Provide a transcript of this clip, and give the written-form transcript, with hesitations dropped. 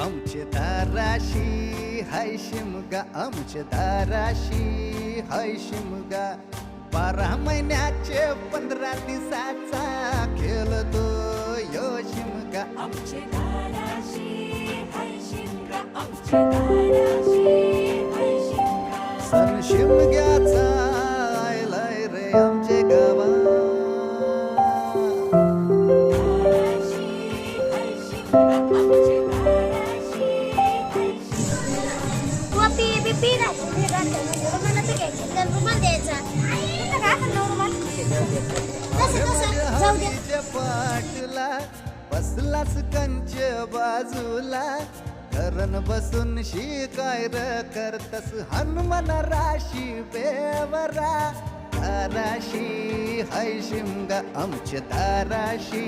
आमचे दाराशी हाय शिमगा, आमचे दाराशी हाय शिमगा. 12 महिन्याचे 15 दिवसाचा खेळतो यो शिमगा. आमचे दाराशी हाय शिमगा, आमचे दाराशी हाय शिमगा. सण शिमग्याचा आयलाय रे आमचे गावा. दाराशी हाय शिमगा, आमचे दाराशी हाय शिमगा. कॉपी बिपी नाही रुमालाचं घ्यायचं तर रुमाल द्यायचा इथं काय करणार रुमाल तसं जाऊ द्या. पाटला बसलास कंच बाजूला, करण बसून शिकाय र करतस हनुमान राशी बेवरा. दाराशी हाय शिमगा, आमच्या दाराशी.